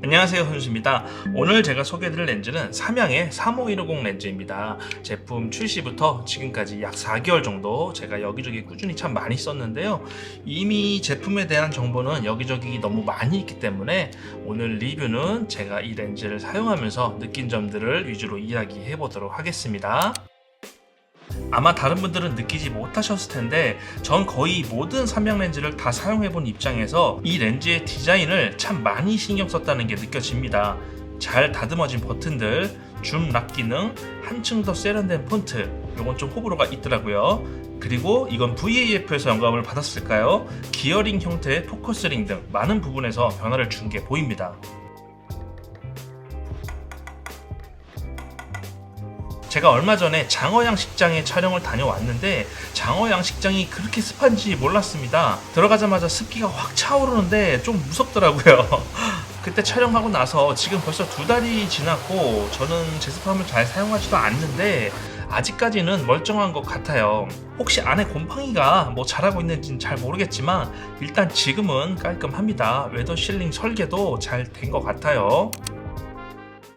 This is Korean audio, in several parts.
안녕하세요, 훈수입니다. 오늘 제가 소개해드릴 렌즈는 삼양의 35150 렌즈입니다. 제품 출시부터 지금까지 약 4개월 정도 제가 여기저기 꾸준히 참 많이 썼는데요. 이미 제품에 대한 정보는 여기저기 너무 많이 있기 때문에 오늘 리뷰는 제가 이 렌즈를 사용하면서 느낀 점들을 위주로 이야기해 보도록 하겠습니다. 아마 다른 분들은 느끼지 못하셨을 텐데 전 거의 모든 삼양 렌즈를 다 사용해본 입장에서 이 렌즈의 디자인을 참 많이 신경 썼다는 게 느껴집니다. 잘 다듬어진 버튼들, 줌 락 기능, 한층 더 세련된 폰트, 요건 좀 호불호가 있더라고요. 그리고 이건 VAF에서 영감을 받았을까요? 기어링 형태의 포커스링 등 많은 부분에서 변화를 준 게 보입니다. 제가 얼마 전에 장어양식장에 촬영을 다녀왔는데 장어양식장이 그렇게 습한지 몰랐습니다. 들어가자마자 습기가 확 차오르는데 좀 무섭더라고요. 그때 촬영하고 나서 지금 벌써 2달이 지났고 저는 제습함을 잘 사용하지도 않는데 아직까지는 멀쩡한 것 같아요. 혹시 안에 곰팡이가 자라고 있는지는 잘 모르겠지만 일단 지금은 깔끔합니다. 웨더 실링 설계도 잘 된 것 같아요.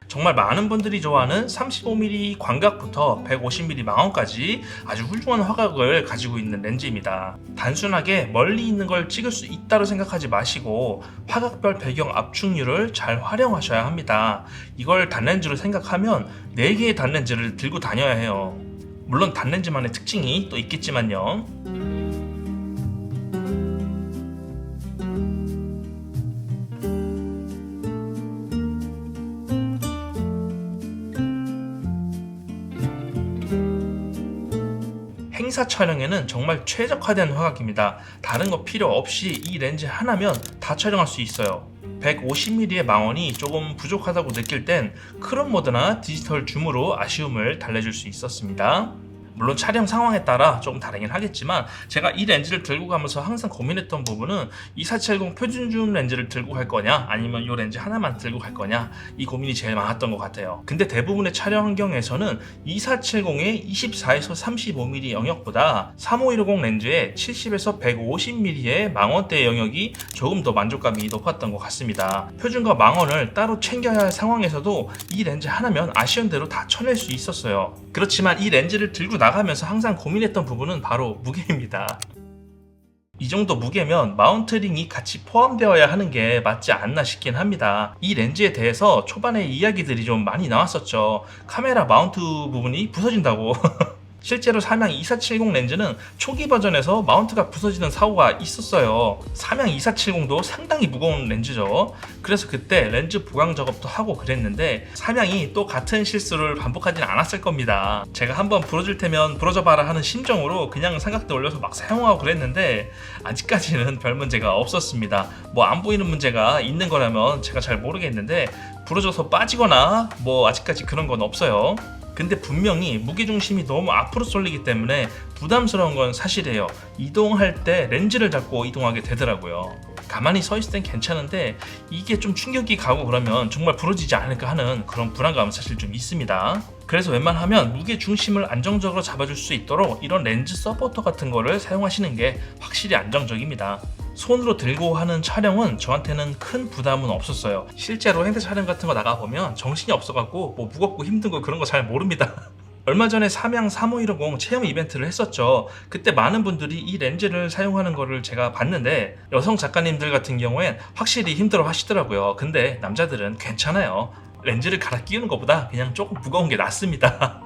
정말 많은 분들이 좋아하는 35mm 광각부터 150mm 망원까지 아주 훌륭한 화각을 가지고 있는 렌즈입니다. 단순하게 멀리 있는 걸 찍을 수 있다고 생각하지 마시고 화각별 배경 압축률을 잘 활용하셔야 합니다. 이걸 단렌즈로 생각하면 4개의 단렌즈를 들고 다녀야 해요. 물론 단렌즈만의 특징이 또 있겠지만요. 행사 촬영에는 정말 최적화된 화각입니다. 다른 거 필요 없이 이 렌즈 하나면 다 촬영할 수 있어요. 150mm의 망원이 조금 부족하다고 느낄 땐 크롭 모드나 디지털 줌으로 아쉬움을 달래줄 수 있었습니다. 물론 촬영 상황에 따라 조금 다르긴 하겠지만 제가 이 렌즈를 들고 가면서 항상 고민했던 부분은 2470 표준 줌 렌즈를 들고 갈 거냐 아니면 이 렌즈 하나만 들고 갈 거냐 이 고민이 제일 많았던 것 같아요. 근데 대부분의 촬영 환경에서는 2470의 24에서 35mm 영역보다 35150 렌즈의 70에서 150mm의 망원대 영역이 조금 더 만족감이 높았던 것 같습니다. 표준과 망원을 따로 챙겨야 할 상황에서도 이 렌즈 하나면 아쉬운 대로 다 쳐낼 수 있었어요. 그렇지만 이 렌즈를 들고 나가면서 항상 고민했던 부분은 바로 무게입니다. 이 정도 무게면 마운트링이 같이 포함되어야 하는 게 맞지 않나 싶긴 합니다. 이 렌즈에 대해서 초반에 이야기들이 좀 많이 나왔었죠. 카메라 마운트 부분이 부서진다고. 실제로 삼양 2470 렌즈는 초기 버전에서 마운트가 부서지는 사고가 있었어요. 삼양 2470도 상당히 무거운 렌즈죠. 그래서 그때 렌즈 보강 작업도 하고 그랬는데 삼양이 또 같은 실수를 반복하진 않았을 겁니다. 제가 한번 부러질 테면 부러져봐라 하는 심정으로 그냥 삼각대 올려서 막 사용하고 그랬는데 아직까지는 별 문제가 없었습니다. 안 보이는 문제가 있는 거라면 제가 잘 모르겠는데 부러져서 빠지거나 아직까지 그런 건 없어요. 근데 분명히 무게중심이 너무 앞으로 쏠리기 때문에 부담스러운 건 사실이에요. 이동할 때 렌즈를 잡고 이동하게 되더라고요. 가만히 서 있을 땐 괜찮은데 이게 좀 충격이 가고 그러면 정말 부러지지 않을까 하는 그런 불안감은 사실 좀 있습니다. 그래서 웬만하면 무게 중심을 안정적으로 잡아줄 수 있도록 이런 렌즈 서포터 같은 거를 사용하시는 게 확실히 안정적입니다. 손으로 들고 하는 촬영은 저한테는 큰 부담은 없었어요. 실제로 행사 촬영 같은 거 나가보면 정신이 없어갖고 무겁고 힘든 거 그런 거 잘 모릅니다. 얼마 전에 삼양 35150 체험 이벤트를 했었죠. 그때 많은 분들이 이 렌즈를 사용하는 거를 제가 봤는데 여성 작가님들 같은 경우엔 확실히 힘들어 하시더라고요. 근데 남자들은 괜찮아요. 렌즈를 갈아 끼우는 것보다 그냥 조금 무거운 게 낫습니다.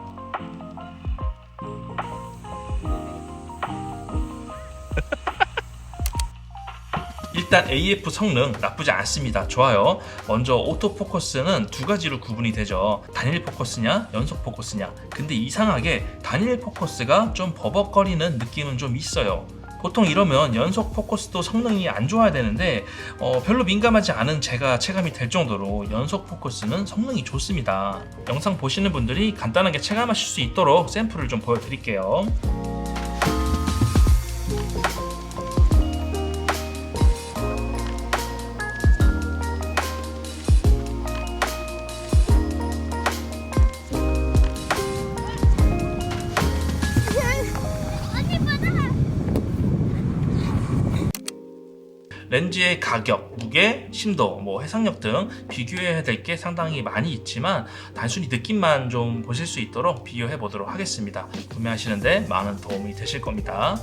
일단 AF 성능 나쁘지 않습니다. 좋아요. 먼저 오토포커스는 2가지로 구분이 되죠. 단일 포커스냐 연속 포커스냐. 근데 이상하게 단일 포커스가 좀 버벅거리는 느낌은 좀 있어요. 보통 이러면 연속 포커스도 성능이 안 좋아야 되는데 별로 민감하지 않은 제가 체감이 될 정도로 연속 포커스는 성능이 좋습니다. 영상 보시는 분들이 간단하게 체감하실 수 있도록 샘플을 좀 보여드릴게요. 렌즈의 가격, 무게, 심도, 해상력 등 비교해야 될 게 상당히 많이 있지만 단순히 느낌만 좀 보실 수 있도록 비교해 보도록 하겠습니다. 구매하시는데 많은 도움이 되실 겁니다.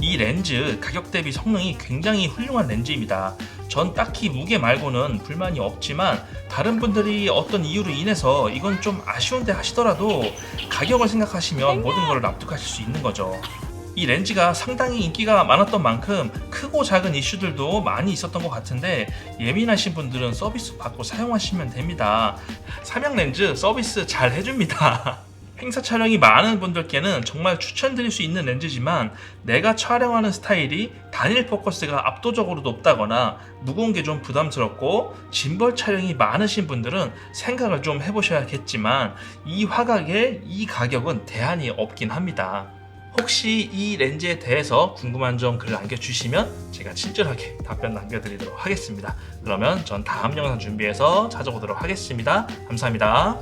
이 렌즈 가격 대비 성능이 굉장히 훌륭한 렌즈입니다. 전 딱히 무게 말고는 불만이 없지만 다른 분들이 어떤 이유로 인해서 이건 좀 아쉬운데 하시더라도 가격을 생각하시면 모든 걸 납득하실 수 있는 거죠. 이 렌즈가 상당히 인기가 많았던 만큼 크고 작은 이슈들도 많이 있었던 것 같은데 예민하신 분들은 서비스 받고 사용하시면 됩니다. 삼양 렌즈 서비스 잘 해줍니다. 행사 촬영이 많은 분들께는 정말 추천드릴 수 있는 렌즈지만 내가 촬영하는 스타일이 단일 포커스가 압도적으로 높다거나 무거운 게 좀 부담스럽고 짐벌 촬영이 많으신 분들은 생각을 좀 해보셔야겠지만 이 화각에 이 가격은 대안이 없긴 합니다. 혹시 이 렌즈에 대해서 궁금한 점 글을 남겨주시면 제가 친절하게 답변 남겨드리도록 하겠습니다. 그러면 전 다음 영상 준비해서 찾아오도록 하겠습니다. 감사합니다.